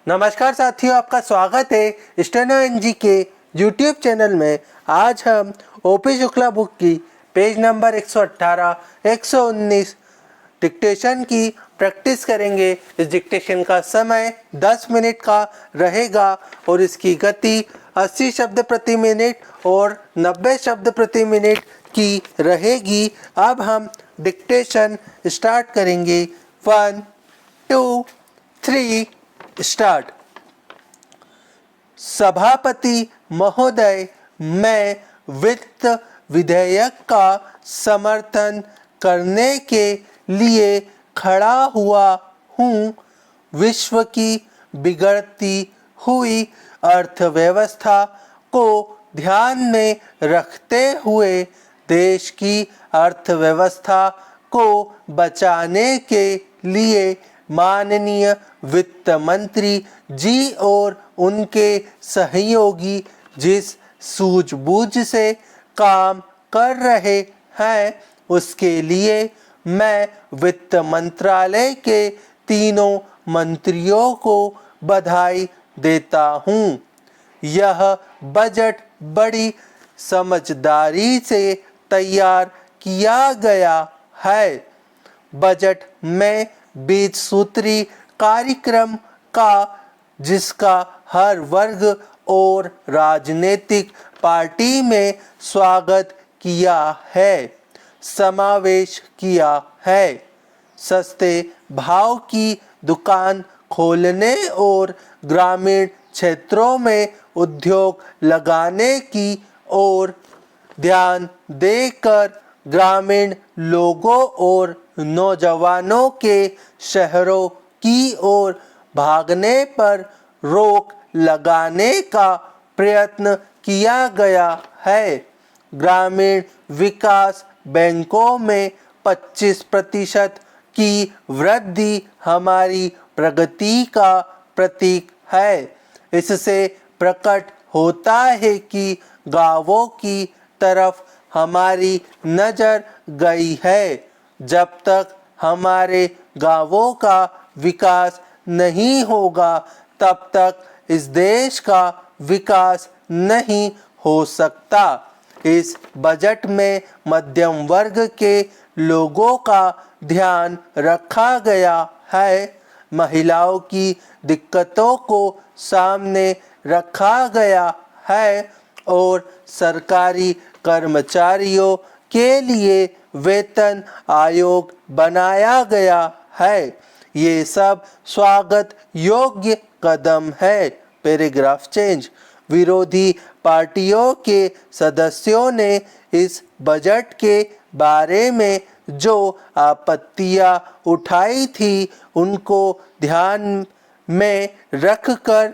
नमस्कार साथियों, आपका स्वागत है स्टेनो एनजी के यूट्यूब चैनल में। आज हम ओपी शुक्ला बुक की पेज नंबर 118, 119 डिक्टेशन की प्रैक्टिस करेंगे। इस डिक्टेशन का समय 10 मिनट का रहेगा और इसकी गति 80 शब्द प्रति मिनट और 90 शब्द प्रति मिनट की रहेगी। अब हम डिक्टेशन स्टार्ट करेंगे। 1, 2, 3 स्टार्ट। सभापति महोदय, मैं वित्त विधेयक का समर्थन करने के लिए खड़ा हुआ हूँ। विश्व की बिगड़ती हुई अर्थव्यवस्था को ध्यान में रखते हुए देश की अर्थव्यवस्था को बचाने के लिए माननीय वित्त मंत्री जी और उनके सहयोगी जिस सूझबूझ से काम कर रहे हैं उसके लिए मैं वित्त मंत्रालय के तीनों मंत्रियों को बधाई देता हूँ। यह बजट बड़ी समझदारी से तैयार किया गया है। बजट में 20 सूत्री कार्यक्रम का जिसका हर वर्ग और राजनीतिक पार्टी में स्वागत किया है, समावेश किया है। सस्ते भाव की दुकान खोलने और ग्रामीण क्षेत्रों में उद्योग लगाने की ओर ध्यान देकर ग्रामीण लोगों और नौजवानों के शहरों की ओर भागने पर रोक लगाने का प्रयत्न किया गया है। ग्रामीण विकास बैंकों में 25% की वृद्धि हमारी प्रगति का प्रतीक है। इससे प्रकट होता है कि गांवों की तरफ हमारी नज़र गई है। जब तक हमारे गांवों का विकास नहीं होगा तब तक इस देश का विकास नहीं हो सकता। इस बजट में मध्यम वर्ग के लोगों का ध्यान रखा गया है। महिलाओं की दिक्कतों को सामने रखा गया है और सरकारी कर्मचारियों के लिए वेतन आयोग बनाया गया है। ये सब स्वागत योग्य कदम है। Paragraph change. विरोधी पार्टियों के सदस्यों ने इस बजट के बारे में जो आपत्तियां उठाई थी उनको ध्यान में रखकर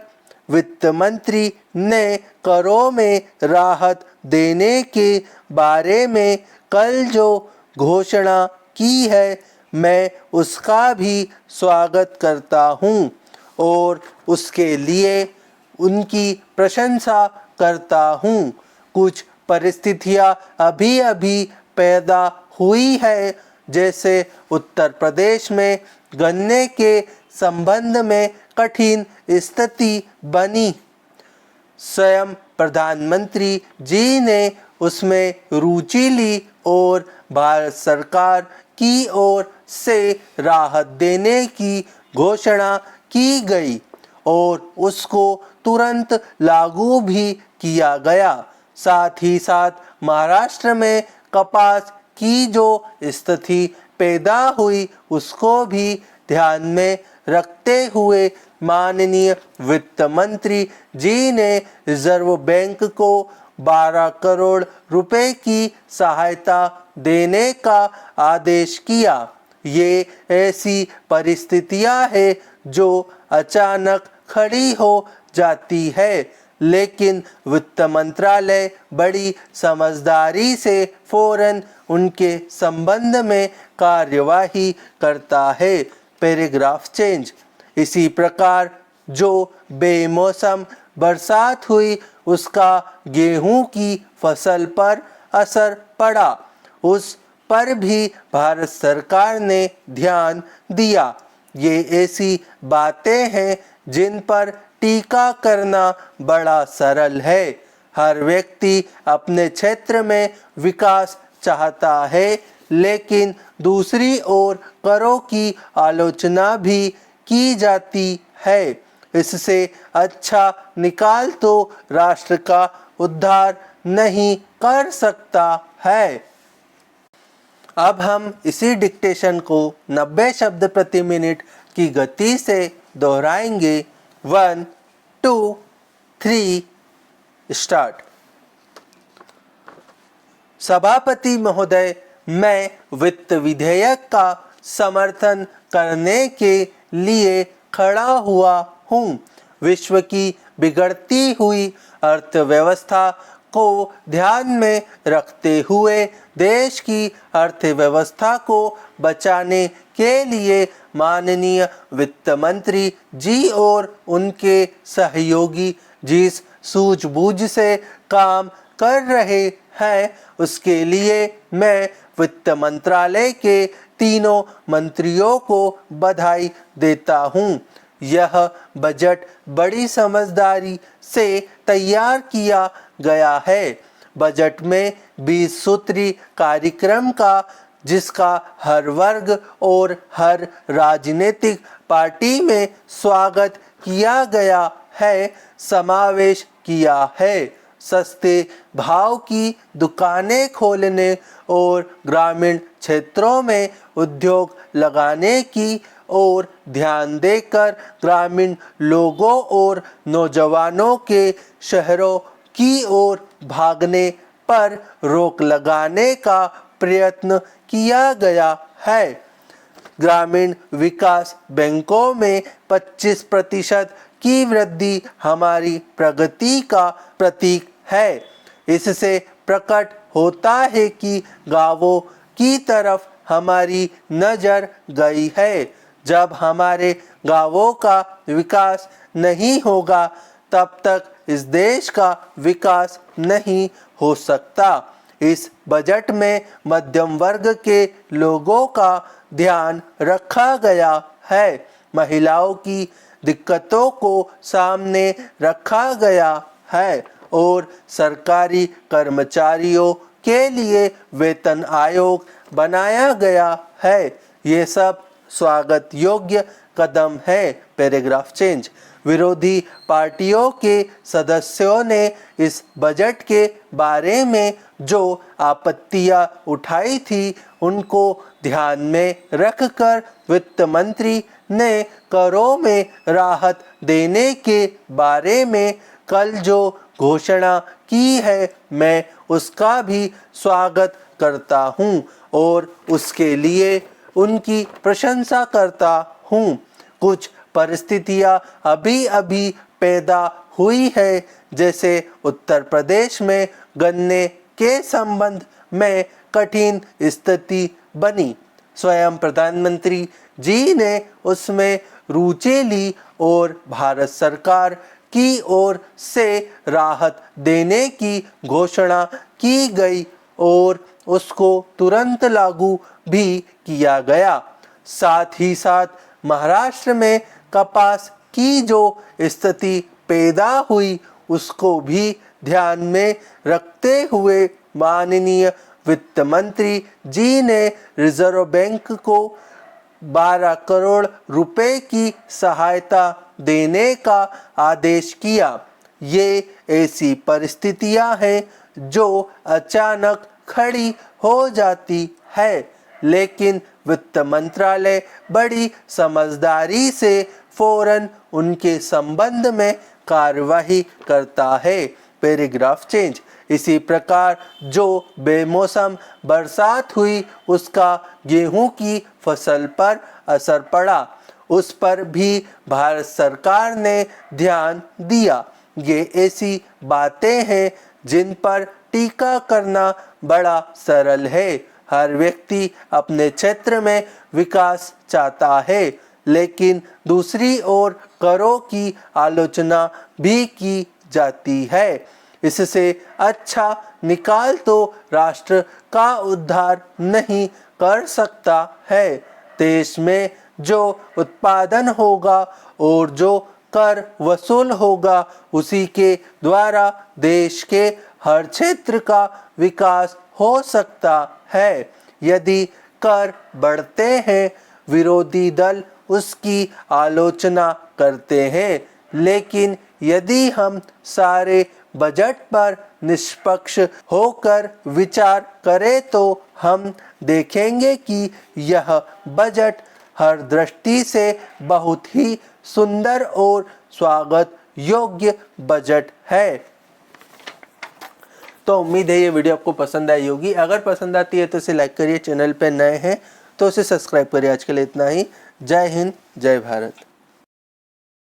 वित्त मंत्री ने करों में राहत देने के बारे में कल जो घोषणा की है, मैं उसका भी स्वागत करता हूँ और उसके लिए उनकी प्रशंसा करता हूँ। कुछ परिस्थितियाँ अभी अभी पैदा हुई है, जैसे उत्तर प्रदेश में गन्ने के संबंध में कठिन स्थिति बनी। स्वयं प्रधानमंत्री जी ने उसमें रुचि ली और भारत सरकार की ओर से राहत देने की घोषणा की गई और उसको तुरंत लागू भी किया गया। साथ ही साथ महाराष्ट्र में कपास की जो स्थिति पैदा हुई उसको भी ध्यान में रखते हुए माननीय वित्त मंत्री जी ने रिजर्व बैंक को 12 करोड़ रुपए की सहायता देने का आदेश किया। ये ऐसी परिस्थितियां हैं जो अचानक खड़ी हो जाती है, लेकिन वित्त मंत्रालय बड़ी समझदारी से फौरन उनके संबंध में कार्यवाही करता है। Paragraph change. इसी प्रकार जो बेमौसम बरसात हुई उसका गेहूं की फसल पर असर पड़ा, उस पर भी भारत सरकार ने ध्यान दिया। ये ऐसी बातें हैं जिन पर टीका करना बड़ा सरल है। हर व्यक्ति अपने क्षेत्र में विकास चाहता है, लेकिन दूसरी ओर करों की आलोचना भी की जाती है। इससे अच्छा निकाल तो राष्ट्र का उद्धार नहीं कर सकता है। अब हम इसी डिक्टेशन को 90 शब्द प्रति मिनट की गति से दोहराएंगे। 1 2 3 स्टार्ट। सभापति महोदय, मैं वित्त विधेयक का समर्थन करने के लिए खड़ा हुआ हूँ। विश्व की बिगड़ती हुई अर्थव्यवस्था को ध्यान में रखते हुए देश की अर्थव्यवस्था को बचाने के लिए माननीय वित्त मंत्री जी और उनके सहयोगी जिस सूझबूझ से काम कर रहे हैं, उसके लिए मैं वित्त मंत्रालय के तीनों मंत्रियों को बधाई देता हूँ। यह बजट बड़ी समझदारी से तैयार किया गया है। बजट में 20 सूत्री कार्यक्रम का, जिसका हर वर्ग और हर राजनीतिक पार्टी में स्वागत किया गया है, समावेश किया है। सस्ते भाव की दुकानें खोलने और ग्रामीण क्षेत्रों में उद्योग लगाने की ओर ध्यान देकर ग्रामीण लोगों और नौजवानों के शहरों की ओर भागने पर रोक लगाने का प्रयत्न किया गया है। ग्रामीण विकास बैंकों में 25% की वृद्धि हमारी प्रगति का प्रतीक है। इससे प्रकट होता है कि गांवों की तरफ हमारी नज़र गई है। जब हमारे गांवों का विकास नहीं होगा, तब तक इस देश का विकास नहीं हो सकता। इस बजट में मध्यम वर्ग के लोगों का ध्यान रखा गया है। महिलाओं की दिक्कतों को सामने रखा गया है और सरकारी कर्मचारियों के लिए वेतन आयोग बनाया गया है। ये सब स्वागत योग्य कदम है। Paragraph change. विरोधी पार्टियों के सदस्यों ने इस बजट के बारे में जो आपत्तियां उठाई थी, उनको ध्यान में रखकर वित्त मंत्री ने करों में राहत देने के बारे में कल जो घोषणा की है, मैं उसका भी स्वागत करता हूं और उसके लिए उनकी प्रशंसा करता हूं। कुछ परिस्थितियां अभी अभी पैदा हुई है, जैसे उत्तर प्रदेश में गन्ने के संबंध में कठिन स्थिति बनी। स्वयं प्रधानमंत्री जी ने उसमें रुचि ली और भारत सरकार की ओर से राहत देने की घोषणा की गई और उसको तुरंत लागू भी किया गया। साथ ही साथ महाराष्ट्र में कपास की जो स्थिति पैदा हुई, उसको भी ध्यान में रखते हुए माननीय वित्त मंत्री जी ने रिजर्व बैंक को 12 करोड़ रुपए की सहायता देने का आदेश किया। ये ऐसी परिस्थितियां हैं जो अचानक खड़ी हो जाती है, लेकिन वित्त मंत्रालय बड़ी समझदारी से फौरन उनके संबंध में कार्यवाही करता है। Paragraph change. इसी प्रकार जो बेमौसम बरसात हुई, उसका गेहूं की फसल पर असर पड़ा। उस पर भी भारत सरकार ने ध्यान दिया। ये ऐसी बातें हैं जिन पर टीका करना बड़ा सरल है। हर व्यक्ति अपने क्षेत्र में विकास चाहता है, लेकिन दूसरी ओर करों की आलोचना भी की जाती है। इससे अच्छा निकाल तो राष्ट्र का उद्धार नहीं कर सकता है। देश में जो उत्पादन होगा और जो कर वसूल होगा उसी के द्वारा देश के हर क्षेत्र का विकास हो सकता है। यदि कर बढ़ते हैं, विरोधी दल उसकी आलोचना करते हैं, लेकिन यदि हम सारे बजट पर निष्पक्ष होकर विचार करें तो हम देखेंगे कि यह बजट हर दृष्टि से बहुत ही सुंदर और स्वागत योग्य बजट है। तो उम्मीद है ये वीडियो आपको पसंद आई होगी। अगर पसंद आती है तो इसे लाइक करिए, चैनल पे नए हैं तो इसे सब्सक्राइब करिए। आज के लिए इतना ही। जय हिंद, जय भारत।